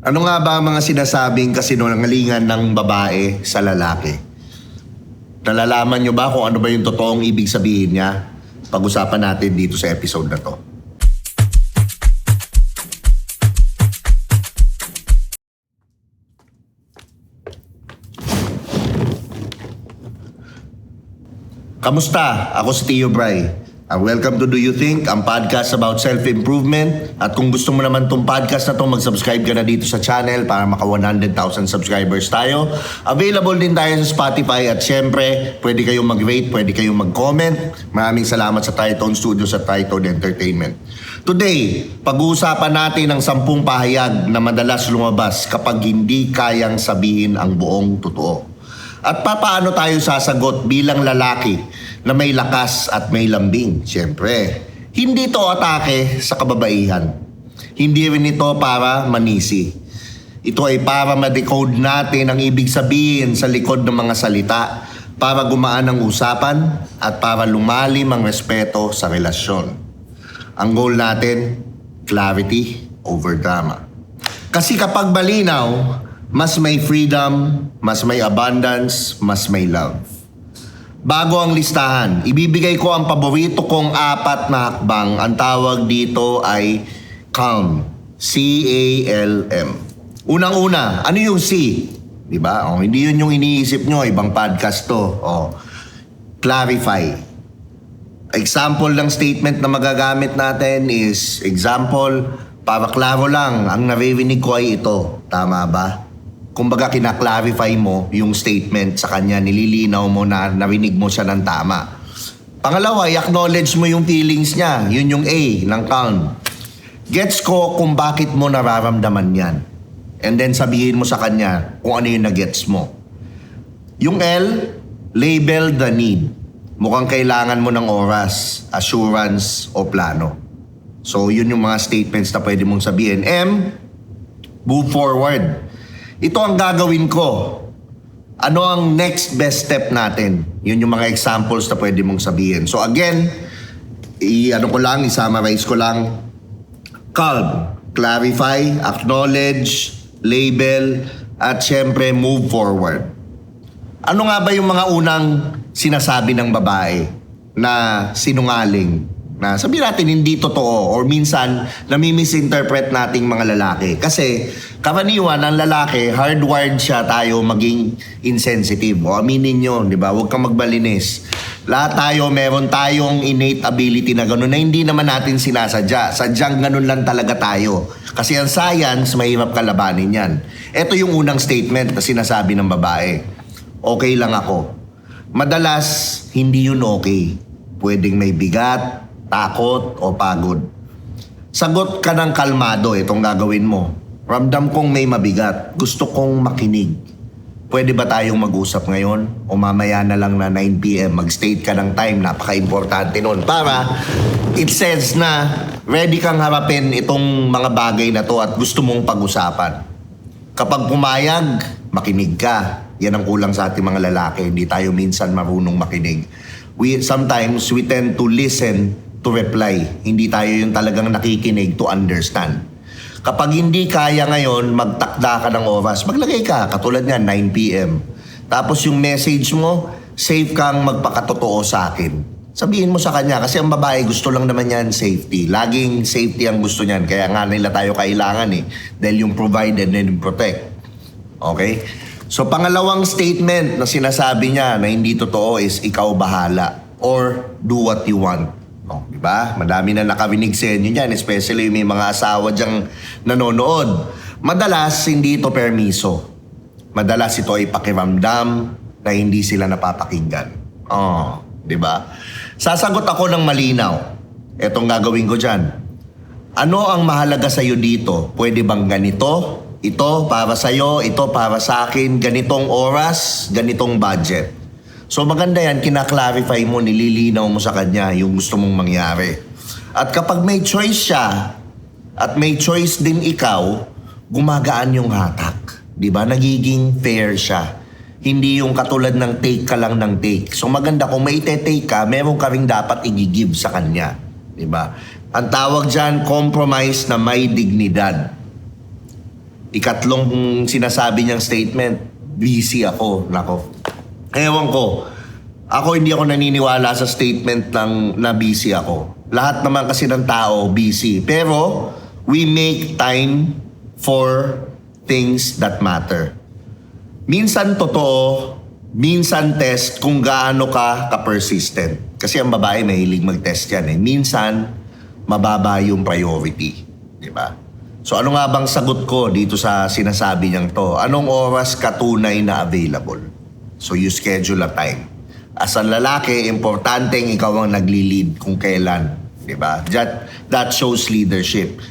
Ano nga ba ang mga sinasabing kasinungalingan ng babae sa lalaki? Nalalaman nyo ba kung ano ba yung totoong ibig sabihin niya? Pag-usapan natin dito sa episode na to. Kamusta? Ako si Tio Bray. Welcome to Do You Think, ang podcast about self-improvement. At kung gusto mo naman tong podcast na to, mag-subscribe ka na dito sa channel para maka 100,000 subscribers tayo. Available din tayo sa Spotify at syempre, pwede kayong mag-rate, pwede kayong mag-comment. Maraming salamat sa Tritone Studios at Tritone Entertainment. Today, pag-uusapan natin ang 10 pahayag na madalas lumabas kapag hindi kayang sabihin ang buong totoo. At paano tayo sasagot bilang lalaki na may lakas at may lambing? Siyempre, hindi ito atake sa kababaihan. Hindi rin ito para manisi. Ito ay para ma-decode natin ang ibig sabihin sa likod ng mga salita, para gumaan ang usapan at para lumalim ang respeto sa relasyon. Ang goal natin, clarity over drama. Kasi kapag malinaw, mas may freedom, mas may abundance, mas may love. Bago ang listahan, ibibigay ko ang paborito kong 4 na hakbang. Ang tawag dito ay CALM. C-A-L-M. Unang-una, ano yung C? Diba? Hindi yun yung iniisip nyo, ibang podcast to. Clarify. Example ng statement na magagamit natin is, example, para klaro lang, ang naririnig ko ay ito. Tama ba? Kumbaga kinaklarify mo yung statement sa kanya, nililinaw mo na narinig mo siya ng tama. Pangalawa, i-acknowledge mo yung feelings niya. Yun yung A ng calm. Gets ko kung bakit mo nararamdaman yan. And then sabihin mo sa kanya kung ano yung na-gets mo. Yung L, label the need. Mukhang kailangan mo ng oras, assurance, o plano. So yun yung mga statements na pwede mong sabihin. M, move forward. Ito ang gagawin ko. Ano ang next best step natin? Yun yung mga examples na pwede mong sabihin. So again, i-summarize ko lang. Calm, clarify, acknowledge, label, at syempre move forward. Ano nga ba yung mga unang sinasabi ng babae na sinungaling? Na sabihin natin hindi totoo or minsan nami-misinterpret nating mga lalaki. Kasi karaniwan ang lalaki, hardwired siya tayo maging insensitive. O aminin nyo, di ba? Huwag kang magbalinis. Lahat tayo, meron tayong innate ability na gano'n na hindi naman natin sinasadya. Sadyang gano'n lang talaga tayo. Kasi ang science, mahirap kalabanin yan. Ito yung unang statement na sinasabi ng babae. Okay lang ako. Madalas, hindi yun okay. Pwedeng may bigat, takot o pagod. Sagot ka ng kalmado, itong gagawin mo. Ramdam kong may mabigat. Gusto kong makinig. Pwede ba tayong mag-usap ngayon? O mamaya na lang na 9 p.m. Mag-state ka ng time. Napaka-importante nun. Para it says na ready kang harapin itong mga bagay na to at gusto mong pag-usapan. Kapag pumayag, makinig ka. Yan ang kulang sa ating mga lalaki. Hindi tayo minsan marunong makinig. Sometimes we tend to listen to reply. Hindi tayo yung talagang nakikinig to understand. Kapag hindi kaya ngayon, magtakda ka ng oras. Maglagay ka, katulad nga, 9 p.m. Tapos yung message mo, safe kang magpakatotoo sa akin. Sabihin mo sa kanya, kasi ang babae gusto lang naman yan safety. Laging safety ang gusto niyan. Kaya nga nila tayo kailangan Dahil yung provide and then protect. Okay? So pangalawang statement na sinasabi niya na hindi totoo is ikaw bahala or do what you want. Diba? Madami na nakarinig sa inyo yan, especially may mga asawa dyang nanonood. Madalas, hindi ito permiso. Madalas ito ay pakiramdam na hindi sila napapakinggan. Diba? Sasagot ako ng malinaw. Etong gagawin ko dyan. Ano ang mahalaga sa'yo dito? Pwede bang ganito? Ito para sa'yo, ito para sa akin, ganitong oras, ganitong budget. So maganda yan, kinaklarify mo, nililinaw mo sa kanya yung gusto mong mangyari. At kapag may choice siya, at may choice din ikaw, gumagaan yung hatak. Diba? Nagiging fair siya. Hindi yung katulad ng take ka lang ng take. So maganda kung may take ka, meron ka rin dapat i-give sa kanya. Diba? Ang tawag dyan, compromise na may dignidad. Ikatlong sinasabi niyang statement, busy ako. Nako. Ewan ko. Ako hindi ako naniniwala sa statement ng na busy ako. Lahat naman kasi ng tao busy. Pero we make time for things that matter. Minsan totoo, minsan test kung gaano ka ka-persistent. Kasi ang babae mahilig mag-test yan eh. Minsan, mababa yung priority. Diba? So ano nga bang sagot ko dito sa sinasabi niyang to? Anong oras ka tunay na available? So you schedule a time. As ang lalaki, importanteng ikaw ang nagli-lead kung kailan. Diba? That shows leadership.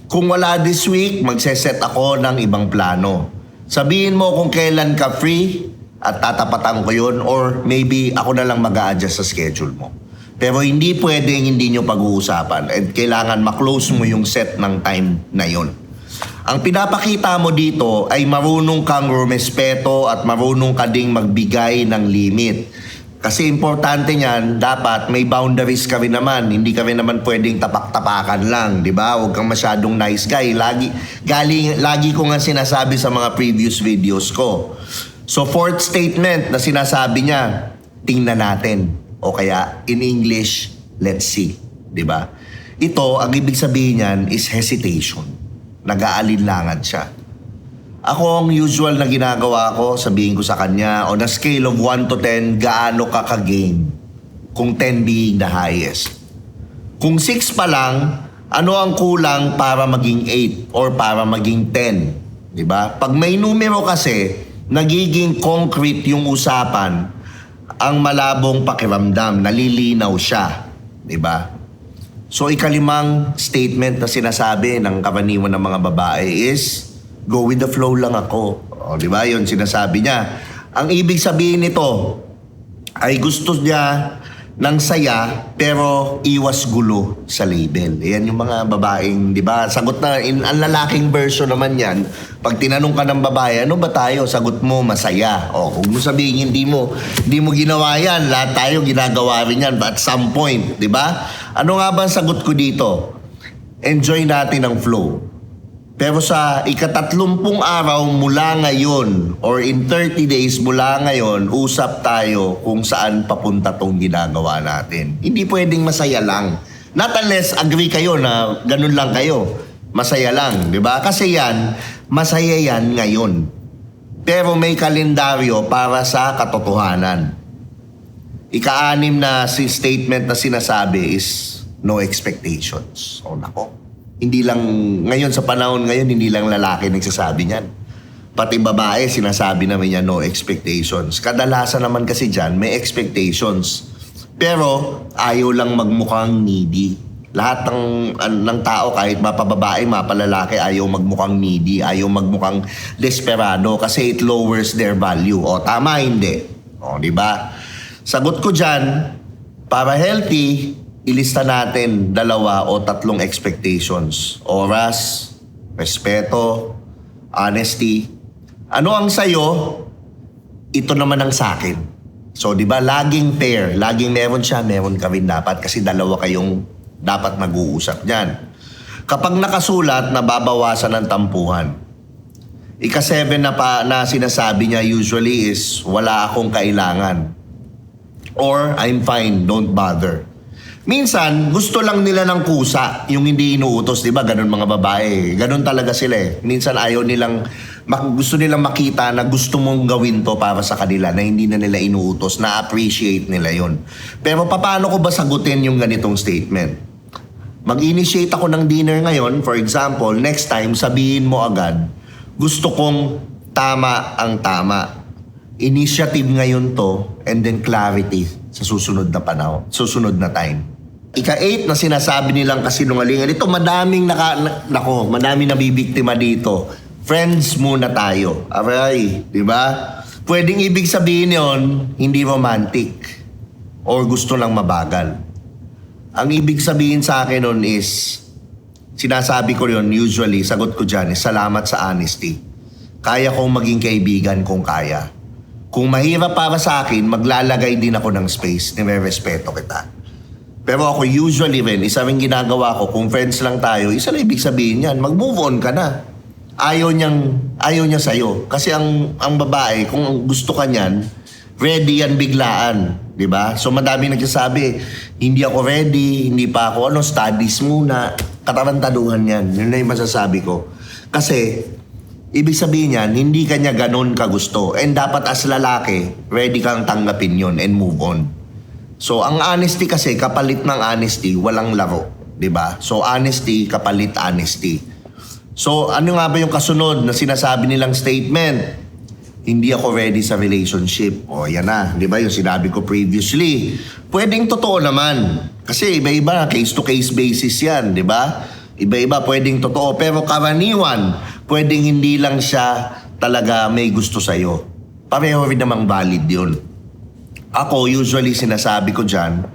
Kung wala this week, magseset ako ng ibang plano. Sabihin mo kung kailan ka free at tatapatan ko yun or maybe ako na lang mag-a-adjust sa schedule mo. Pero hindi pwedeng hindi nyo pag-uusapan and kailangan maklose mo yung set ng time na yun. Ang pinapakita mo dito ay marunong kang rumespeto at marunong ka ding magbigay ng limit. Kasi importante niyan, dapat may boundaries ka rin naman. Hindi ka rin naman pwedeng tapak-tapakan lang, di ba? Huwag kang masyadong nice guy. Lagi ko nga sinasabi sa mga previous videos ko. So fourth statement na sinasabi niya, tingnan natin. O kaya in English, let's see, di ba? Ito, ang ibig sabihin niyan is hesitation. Nag-aalinlangan siya. Ako, ang usual na ginagawa ko, sabihin ko sa kanya, on a scale of 1 to 10, gaano ka ka-game? Kung 10 being the highest. Kung 6 pa lang, ano ang kulang para maging 8 or para maging 10? Diba? Pag may numero kasi, nagiging concrete yung usapan, ang malabong pakiramdam, nalilinaw siya. Diba? So, ikalimang statement na sinasabi ng karaniwan ng mga babae is, go with the flow lang ako. O, di ba? Yun sinasabi niya. Ang ibig sabihin nito ay gusto niya ng saya pero iwas gulo sa label. Yan yung mga babaeng, di ba? Sagot na, ang lalaking version naman yan. Pag tinanong ka ng babae, ano ba tayo? Sagot mo, masaya. O, kung mo sabihin, hindi mo ginawa yan. Lahat tayo ginagawa rin yan. But at some point, di ba? Ano nga ba ang sagot ko dito? Enjoy natin ang flow. Pero sa ika-30 araw mula ngayon or in 30 days mula ngayon, usap tayo kung saan papunta tong ginagawa natin. Hindi pwedeng masaya lang. Not unless agree kayo na ganun lang kayo. Masaya lang, di ba? Kasi yan, masaya yan ngayon. Pero may kalendaryo para sa katotohanan. Ika-6 na statement na sinasabi is no expectations. O nako. Hindi lang, ngayon sa panahon ngayon, hindi lang lalaki nagsasabi niyan. Pati babae, sinasabi namin niya, no expectations. Kadalasan naman kasi dyan, may expectations. Pero, ayaw lang magmukhang needy. Lahat ng tao, kahit mapababae, mapalalaki, ayaw magmukhang needy, ayaw magmukhang desperado kasi it lowers their value. O, tama, hindi. O, di ba? Sagot ko dyan, para healthy, ilista natin 2 o 3 expectations. Oras, respeto, honesty. Ano ang sayo? Ito naman ang sakin. So, di ba, laging pair. Laging meron siya, meron ka rin dapat. Kasi 2 kayong dapat mag-uusap niyan. Kapag nakasulat, nababawasan ng tampuhan. Ika-7 na sinasabi niya usually is, wala akong kailangan. Or, I'm fine, don't bother. Minsan, gusto lang nila ng kusa, yung hindi inuutos, di ba? Ganun mga babae. Ganun talaga sila eh. Minsan gusto nilang makita na gusto mong gawin to para sa kanila, na hindi na nila inuutos, na-appreciate nila yon. Pero paano ko ba sagutin yung ganitong statement? Mag-initiate ako ng dinner ngayon, for example, next time, sabihin mo agad, gusto kong tama ang tama. Initiative ngayon to, and then clarity sa susunod na panahon, susunod na time. Ika-8 na sinasabi nilang kasinungalingan. Ito, madaming nabibiktima dito. Friends muna tayo. Aray, di ba? Pwedeng ibig sabihin yon hindi romantic or gusto lang mabagal. Ang ibig sabihin sa akin nun is, sinasabi ko yun usually, sagot ko dyan is, salamat sa honesty. Kaya kong maging kaibigan kung kaya. Kung mahirap para sa akin, maglalagay din ako ng space, nire-respeto kita. Pero ako usually rin, isa rin ginagawa ko, kung friends lang tayo, isa lang ibig sabihin yan, mag-move on ka na. ayaw niya sa'yo. Kasi ang babae, kung gusto ka niyan, ready yan biglaan. Diba? So madami nagsasabi, hindi ako ready, hindi pa ako, studies muna. Katarantaduhan yan. Yun na yung masasabi ko. Kasi, ibig sabihin yan, hindi kanya ganon kagusto. And dapat as lalaki, ready kang tanggapin yun and move on. So, ang honesty kasi, kapalit ng honesty, walang laro. Diba? So, honesty, kapalit honesty. So, ano nga ba yung kasunod na sinasabi nilang statement? Hindi ako ready sa relationship. O, yan na. Di ba yung sinabi ko previously? Pwedeng totoo naman. Kasi iba-iba, case-to-case basis yan. Di ba? Iba-iba, pwedeng totoo. Pero karaniwan, pwedeng hindi lang siya talaga may gusto sa'yo. Pareho rin namang valid yun. Ako, usually sinasabi ko dyan,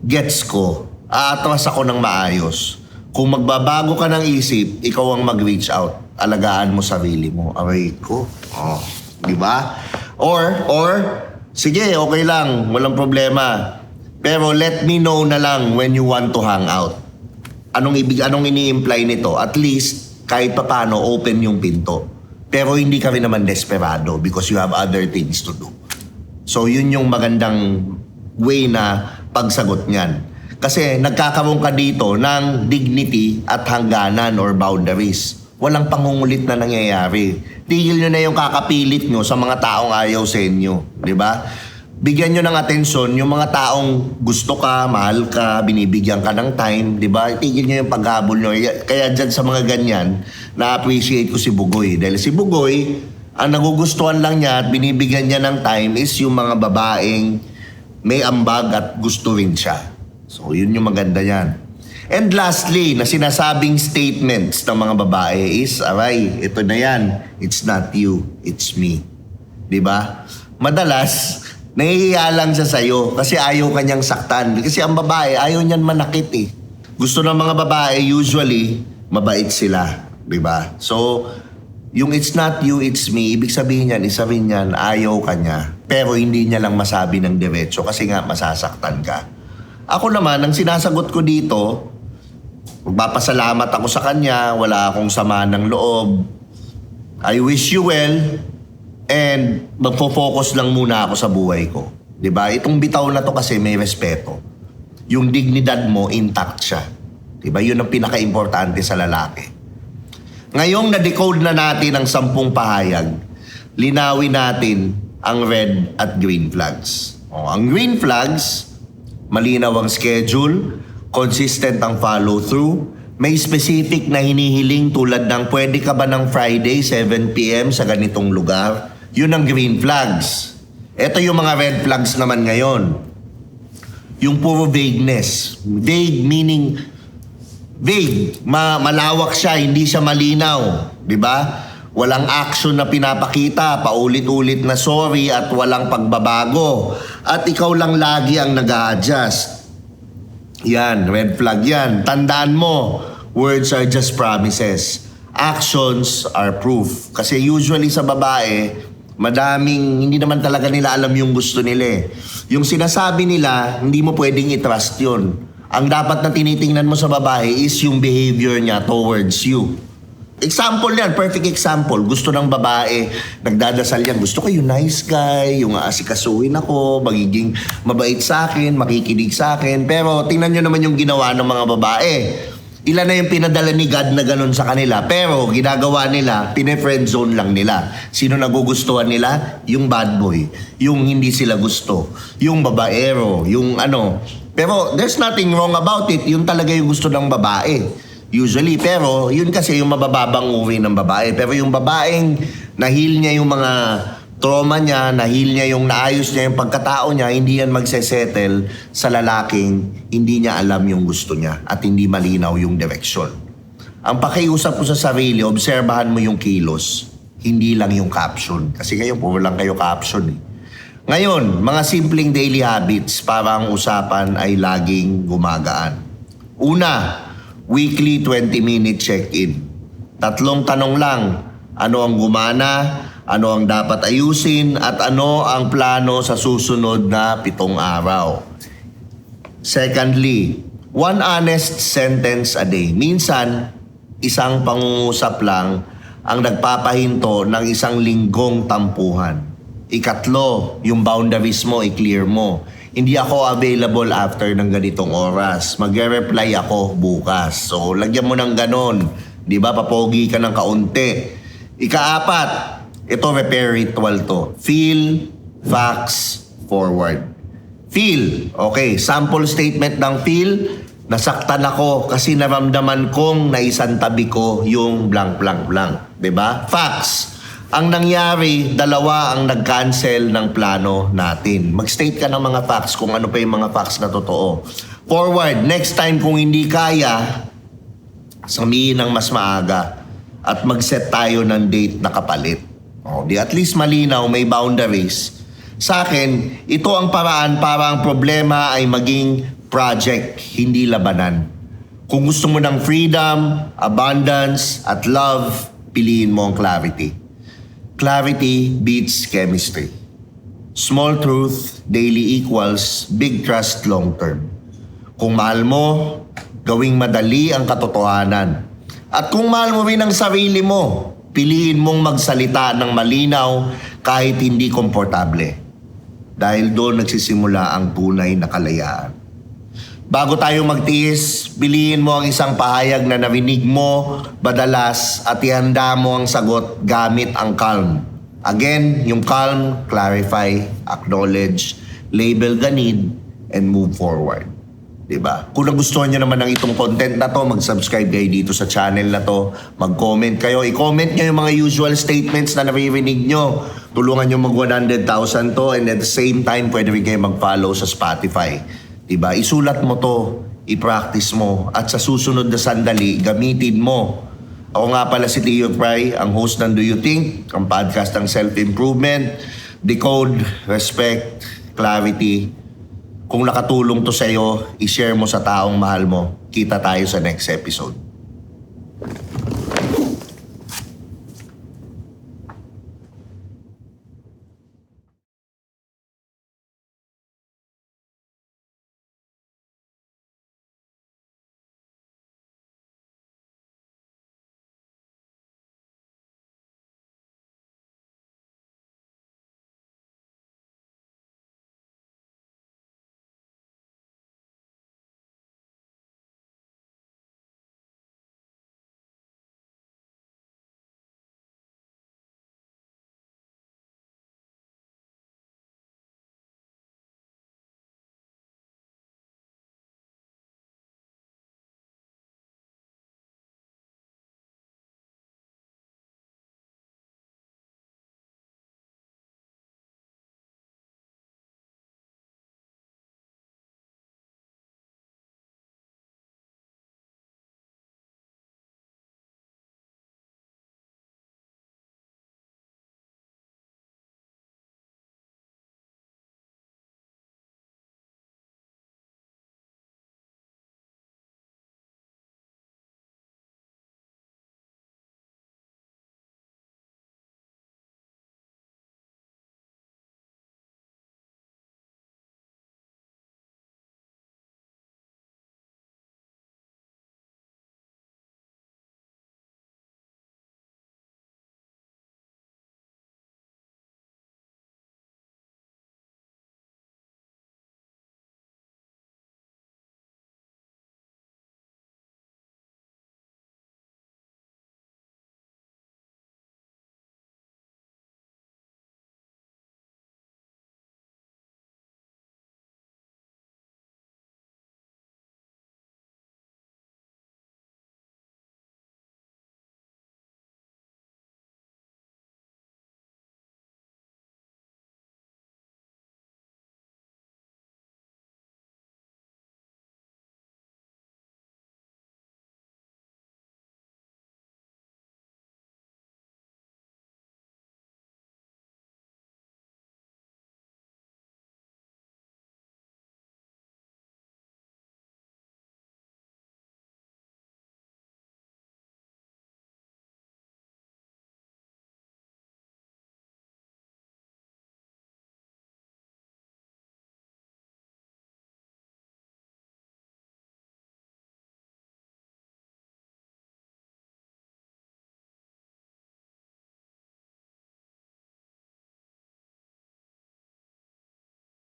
gets ko. Aatras ako ng maayos. Kung magbabago ka ng isip, ikaw ang mag-reach out. Alagaan mo sarili mo. Aray ko. Oh. Di ba? Or, sige, okay lang, walang problema. Pero let me know na lang when you want to hang out. Anong ini-imply nito? At least, kahit papano, open yung pinto. Pero hindi ka rin naman desperado because you have other things to do. So, yun yung magandang way na pagsagot niyan. Kasi nagkakaroon ka dito ng dignity at hangganan or boundaries. Walang pangungulit na nangyayari. Tigil nyo na yung kakapilit nyo sa mga taong ayaw sa inyo. Di ba? Bigyan nyo ng atensyon yung mga taong gusto ka, mahal ka, binibigyan ka ng time. Di ba? Tigil nyo yung paghabol nyo. Kaya dyan sa mga ganyan, na-appreciate ko si Bugoy. Dahil si Bugoy, ang nagugustuhan lang niya at binibigyan niya ng time is yung mga babaeng may ambag at gusto rin siya. So, yun yung maganda yan. And lastly, na sinasabing statements ng mga babae is, aray, ito na yan. It's not you, it's me. Diba? Madalas, nahihiya lang siya sa'yo kasi ayaw kanyang saktan. Kasi ang babae, ayaw niyan manakit eh. Gusto ng mga babae, usually, mabait sila. Diba? So, yung it's not you, it's me, ibig sabihin yan, isa rin yan, ayaw kanya. Pero hindi niya lang masabi ng diretso kasi nga masasaktan ka. Ako naman, ang sinasagot ko dito, magpapasalamat ako sa kanya, wala akong sama ng loob. I wish you well, and magfo-focus lang muna ako sa buhay ko. Diba? Itong bitaw na to kasi may respeto. Yung dignidad mo, intact siya. Diba? Yun ang pinaka-importante sa lalaki. Ngayong na-decode na natin ang 10 pahayag, linawin natin ang red at green flags. Ang green flags, malinaw ang schedule, consistent ang follow-through, may specific na hinihiling tulad ng pwede ka ba ng Friday 7 p.m. sa ganitong lugar. Yun ang green flags. Ito yung mga red flags naman ngayon. Yung puro vagueness. Vague meaning, vague, malawak siya, hindi siya malinaw. Diba? Walang action na pinapakita, paulit-ulit na sorry at walang pagbabago. At ikaw lang lagi ang nag-a-adjust. Yan, red flag yan. Tandaan mo, words are just promises. Actions are proof. Kasi usually sa babae, hindi naman talaga nila alam yung gusto nila eh. Yung sinasabi nila, hindi mo pwedeng i-trust yun. Ang dapat na tinitingnan mo sa babae is yung behavior niya towards you. Example yan, perfect example. Gusto ng babae, nagdadasal yan. Gusto ko yung nice guy, yung aasikasuhin ako, magiging mabait sa akin, makikinig sa akin. Pero tingnan nyo naman yung ginawa ng mga babae. Ilan na yung pinadala ni God na ganun sa kanila. Pero ginagawa nila, pine-friend zone lang nila. Sino nagugustuhan nila? Yung bad boy. Yung hindi sila gusto. Yung babaero. Yung ano. Pero there's nothing wrong about it. Yun talaga yung gusto ng babae. Usually, pero yun kasi yung mabababang uri ng babae. Pero yung babaeng nahil niya yung mga trauma niya, nahil niya yung naayos niya yung pagkatao niya, hindi yan magsesettle sa lalaking hindi niya alam yung gusto niya at hindi malinaw yung direksyon. Ang pakiusap ko sa sarili, obserbahan mo yung kilos, hindi lang yung caption. Kasi ngayon, puro lang kayo caption eh. Ngayon, mga simpleng daily habits para ang usapan ay laging gumagaan. Una, weekly 20-minute check-in. 3 tanong lang. Ano ang gumana? Ano ang dapat ayusin? At ano ang plano sa susunod na 7 araw? Secondly, 1 honest sentence a day. Minsan, isang pangungusap lang ang nagpapahinto ng isang linggong tampuhan. Ikatlo, yung boundaries mo, i-clear mo. Hindi ako available after ng ganitong oras. Magre-reply ako bukas. So, lagyan mo ng ganon. Di ba? Papogi ka ng kaunti. Ikaapat, ito repair ritual to. Feel, facts, forward. Feel. Okay, sample statement ng feel. Nasaktan ako kasi naramdaman kong naisantabi ko yung blank, blank, blank. Diba? Facts. Ang nangyari, dalawa ang nag-cancel ng plano natin. Mag-state ka ng mga facts kung ano pa yung mga facts na totoo. Forward. Next time kung hindi kaya, sabihin ng mas maaga at mag-set tayo ng date na kapalit. Di at least malinaw, may boundaries. Sa akin, ito ang paraan para ang problema ay maging project, hindi labanan. Kung gusto mo ng freedom, abundance, at love, piliin mo ang clarity. Clarity beats chemistry. Small truth daily equals big trust long term. Kung mahal mo, gawing madali ang katotohanan. At kung mahal mo rin ang sarili mo, piliin mong magsalita ng malinaw kahit hindi komportable. Dahil doon nagsisimula ang tunay na kalayaan. Bago tayo magtiis, piliin mo ang isang pahayag na narinig mo madalas at ihanda mo ang sagot gamit ang calm. Again, yung calm, clarify, acknowledge, label the need, and move forward. Diba? Kung nagustuhan nyo naman ng itong content na to, mag-subscribe kayo dito sa channel na to, mag-comment kayo. I-comment nyo yung mga usual statements na naririnig nyo. Tulungan nyo mag 100,000 to, and at the same time, pwede rin kayo mag-follow sa Spotify. Diba? Isulat mo to, i-practice mo, at sa susunod na sandali, gamitin mo. Ako nga pala si Theo Fry, ang host ng Do You Think, ang podcast ng self-improvement, decode, respect, clarity. Kung nakatulong to sa'yo, i-share mo sa taong mahal mo. Kita tayo sa next episode.